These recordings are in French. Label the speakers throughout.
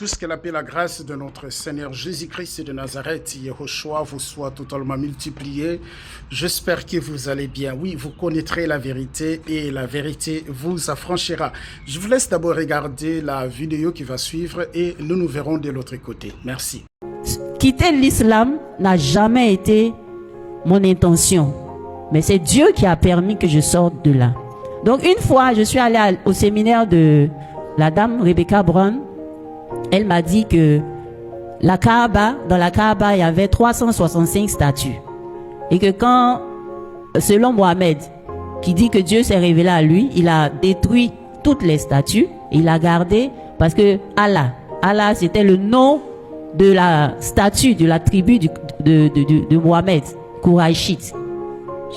Speaker 1: Juste que la paix et la grâce de notre Seigneur Jésus-Christ de Nazareth, Yehoshua, vous soit totalement multipliée. J'espère que vous allez bien. Oui, vous connaîtrez la vérité et la vérité vous affranchira. Je vous laisse d'abord regarder la vidéo qui va suivre et nous verrons de l'autre côté. Merci.
Speaker 2: Quitter l'islam n'a jamais été mon intention. Mais c'est Dieu qui a permis que je sorte de là. Donc une fois, je suis allée au séminaire de la dame Rebecca Brown. Elle m'a dit que la Kaaba, dans la Kaaba, il y avait 365 statues. Et que quand, selon Mohamed, qui dit que Dieu s'est révélé à lui, il a détruit toutes les statues. Et il a gardé, parce que Allah c'était le nom de la statue de la tribu de Mohamed, Kouraïchite.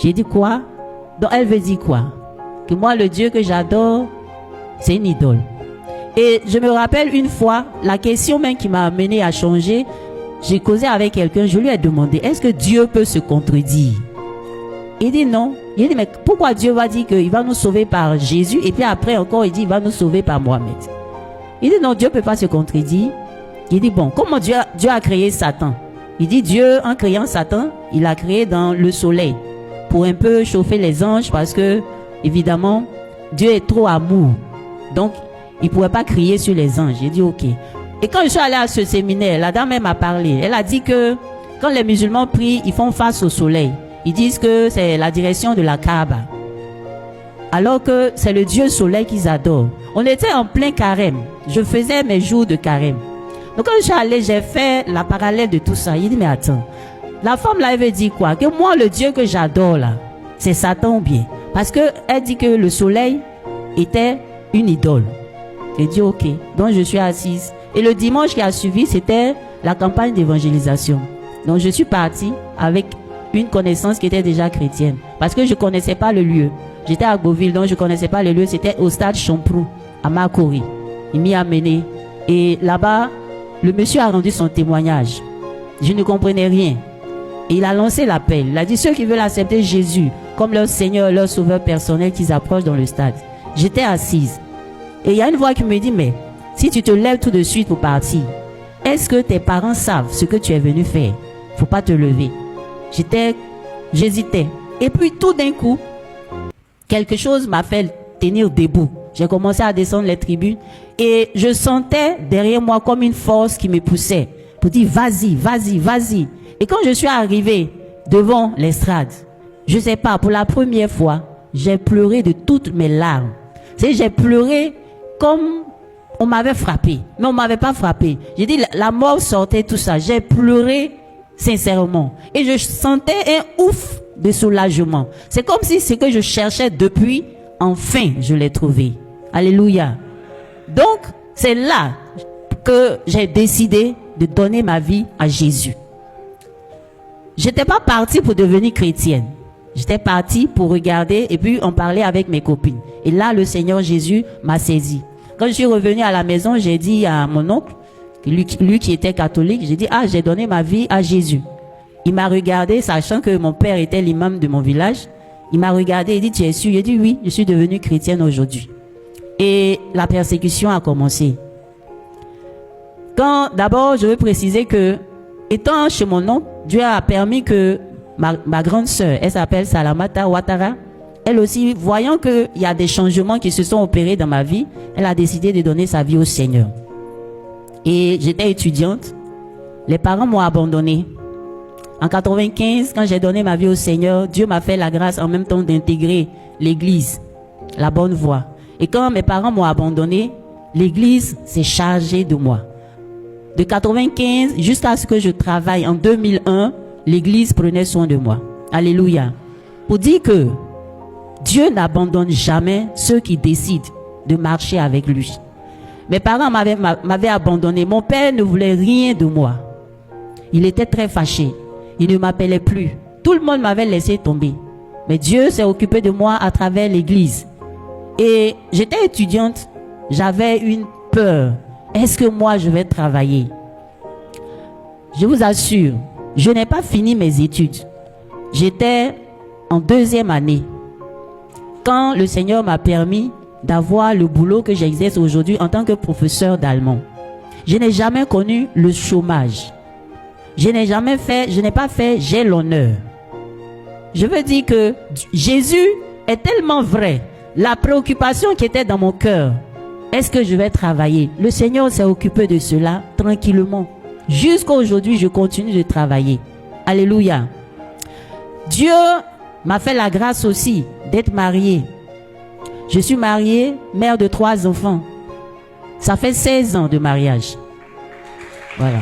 Speaker 2: J'ai dit quoi? Donc elle veut dire quoi? Que moi, le Dieu que j'adore, c'est une idole. Et je me rappelle une fois, la question même qui m'a amené à changer, j'ai causé avec quelqu'un, je lui ai demandé, est-ce que Dieu peut se contredire? Il dit non. Il dit, mais pourquoi Dieu va dire qu'il va nous sauver par Jésus et puis après encore il dit il va nous sauver par Mohamed? Il dit non, Dieu ne peut pas se contredire. Il dit bon, comment Dieu a créé Satan? Il dit Dieu, en créant Satan, il l'a créé dans le soleil pour un peu chauffer les anges parce que, évidemment, Dieu est trop amour. Donc, il ne pouvait pas crier sur les anges. J'ai dit ok. Et quand je suis allée à ce séminaire, la dame elle m'a parlé. Elle a dit que quand les musulmans prient, ils font face au soleil. Ils disent que c'est la direction de la Kaaba. Alors que c'est le Dieu soleil qu'ils adorent. On était en plein carême. Je faisais mes jours de carême. Donc quand je suis allée, j'ai fait la parallèle de tout ça. Il dit mais attends. La femme là, elle veut dire quoi? Que moi, le Dieu que j'adore là, c'est Satan ou bien? Parce que elle dit que le soleil était une idole. J'ai dit ok. Donc je suis assise. Et le dimanche qui a suivi, c'était la campagne d'évangélisation. Donc je suis partie avec une connaissance qui était déjà chrétienne. Parce que je ne connaissais pas le lieu. J'étais à Beauville, donc je ne connaissais pas le lieu. C'était au stade Champrou, à Makori. Il m'y a amené. Et là-bas, le monsieur a rendu son témoignage. Je ne comprenais rien. Et il a lancé l'appel. Il a dit ceux qui veulent accepter Jésus comme leur Seigneur, leur Sauveur personnel, qu'ils approchent dans le stade. J'étais assise. Et il y a une voix qui me dit, mais si tu te lèves tout de suite pour partir, est-ce que tes parents savent ce que tu es venu faire? Il ne faut pas te lever. J'hésitais. Et puis tout d'un coup, quelque chose m'a fait tenir debout. J'ai commencé à descendre les tribunes et je sentais derrière moi comme une force qui me poussait pour dire vas-y, vas-y, vas-y. Et quand je suis arrivée devant l'estrade, je ne sais pas, pour la première fois, j'ai pleuré de toutes mes larmes. J'ai pleuré comme on m'avait frappé. Mais on ne m'avait pas frappé. J'ai dit, la mort sortait, tout ça. J'ai pleuré sincèrement. Et je sentais un ouf de soulagement. C'est comme si ce que je cherchais depuis, enfin, je l'ai trouvé. Alléluia. Donc, c'est là que j'ai décidé de donner ma vie à Jésus. Je n'étais pas partie pour devenir chrétienne. J'étais partie pour regarder et puis en parler avec mes copines. Et là, le Seigneur Jésus m'a saisi. Quand je suis revenue à la maison, j'ai dit à mon oncle, lui qui était catholique, j'ai dit, j'ai donné ma vie à Jésus. Il m'a regardé, sachant que mon père était l'imam de mon village. Il m'a regardé et dit, tu es sûr? J'ai dit, oui, je suis devenue chrétienne aujourd'hui. Et la persécution a commencé. D'abord, je veux préciser que, étant chez mon oncle, Dieu a permis que ma grande sœur, elle s'appelle Salamata Ouattara, elle aussi, voyant qu'il y a des changements qui se sont opérés dans ma vie, elle a décidé de donner sa vie au Seigneur. Et j'étais étudiante. Les parents m'ont abandonnée. En 95, quand j'ai donné ma vie au Seigneur, Dieu m'a fait la grâce en même temps d'intégrer l'église, la bonne voie. Et quand mes parents m'ont abandonnée, l'église s'est chargée de moi. De 95 jusqu'à ce que je travaille en 2001, l'église prenait soin de moi. Alléluia. Pour dire que Dieu n'abandonne jamais ceux qui décident de marcher avec lui. Mes parents m'avaient abandonné. Mon père ne voulait rien de moi. Il était très fâché. Il ne m'appelait plus. Tout le monde m'avait laissé tomber. Mais Dieu s'est occupé de moi à travers l'église. Et j'étais étudiante. J'avais une peur. Est-ce que moi je vais travailler? Je vous assure, je n'ai pas fini mes études. J'étais en 2e année. Quand le Seigneur m'a permis d'avoir le boulot que j'exerce aujourd'hui en tant que professeur d'allemand. Je n'ai jamais connu le chômage. Je n'ai pas fait, j'ai l'honneur. Je veux dire que Jésus est tellement vrai. La préoccupation qui était dans mon cœur, est-ce que je vais travailler? Le Seigneur s'est occupé de cela tranquillement. Jusqu'à aujourd'hui, je continue de travailler. Alléluia. Dieu m'a fait la grâce aussi d'être mariée. Je suis mariée, mère de 3 enfants. Ça fait 16 ans de mariage. Voilà.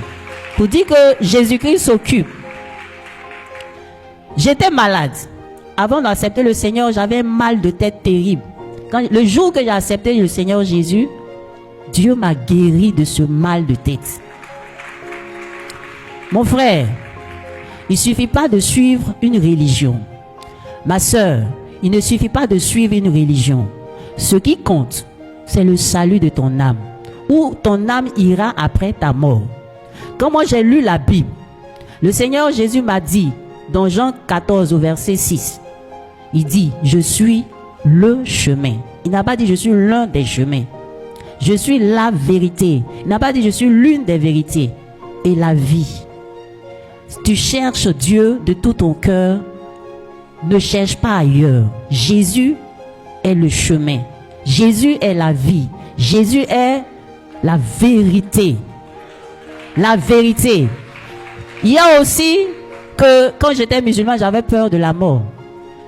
Speaker 2: Pour dire que Jésus-Christ s'occupe. J'étais malade. Avant d'accepter le Seigneur, j'avais un mal de tête terrible. Le jour que j'ai accepté le Seigneur Jésus, Dieu m'a guéri de ce mal de tête. Mon frère, il ne suffit pas de suivre une religion. Ma sœur, il ne suffit pas de suivre une religion. Ce qui compte, c'est le salut de ton âme. Où ton âme ira après ta mort. Quand moi j'ai lu la Bible, le Seigneur Jésus m'a dit, dans Jean 14 au verset 6, il dit, je suis le chemin. Il n'a pas dit, je suis l'un des chemins. Je suis la vérité. Il n'a pas dit, je suis l'une des vérités. Et la vie. Tu cherches Dieu de tout ton cœur. Ne cherche pas ailleurs. Jésus est le chemin. Jésus est la vie. Jésus est la vérité. La vérité. Il y a aussi que quand j'étais musulman, j'avais peur de la mort.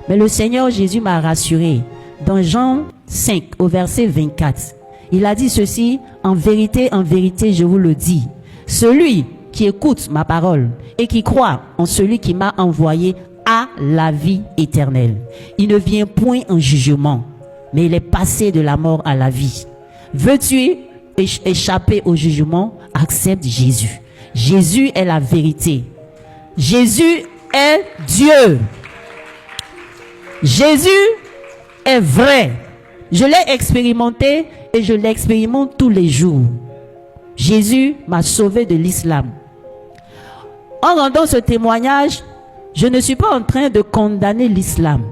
Speaker 2: Mais le Seigneur Jésus m'a rassuré. Dans Jean 5, au verset 24, il a dit ceci, en vérité, je vous le dis. Celui qui écoute ma parole et qui croit en celui qui m'a envoyé a la vie éternelle. Il ne vient point en jugement, mais il est passé de la mort à la vie. Veux-tu échapper au jugement? Accepte Jésus. Jésus est la vérité. Jésus est Dieu. Jésus est vrai. Je l'ai expérimenté et je l'expérimente tous les jours. Jésus m'a sauvé de l'islam. En rendant ce témoignage, je ne suis pas en train de condamner l'islam.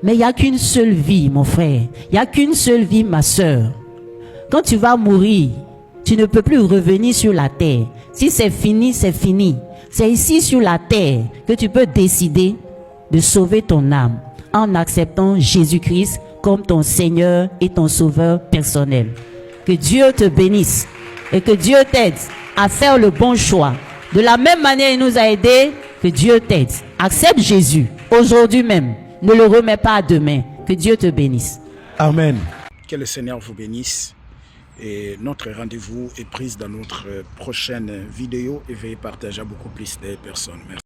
Speaker 2: Mais il n'y a qu'une seule vie, mon frère. Il n'y a qu'une seule vie, ma sœur. Quand tu vas mourir, tu ne peux plus revenir sur la terre. Si c'est fini, c'est fini. C'est ici sur la terre que tu peux décider de sauver ton âme en acceptant Jésus-Christ comme ton Seigneur et ton Sauveur personnel. Que Dieu te bénisse et que Dieu t'aide à faire le bon choix. De la même manière il nous a aidés, que Dieu t'aide. Accepte Jésus aujourd'hui même. Ne le remets pas à demain. Que Dieu te bénisse.
Speaker 3: Amen.
Speaker 1: Que le Seigneur vous bénisse. Et notre rendez-vous est pris dans notre prochaine vidéo et veuillez partager à beaucoup plus de personnes. Merci.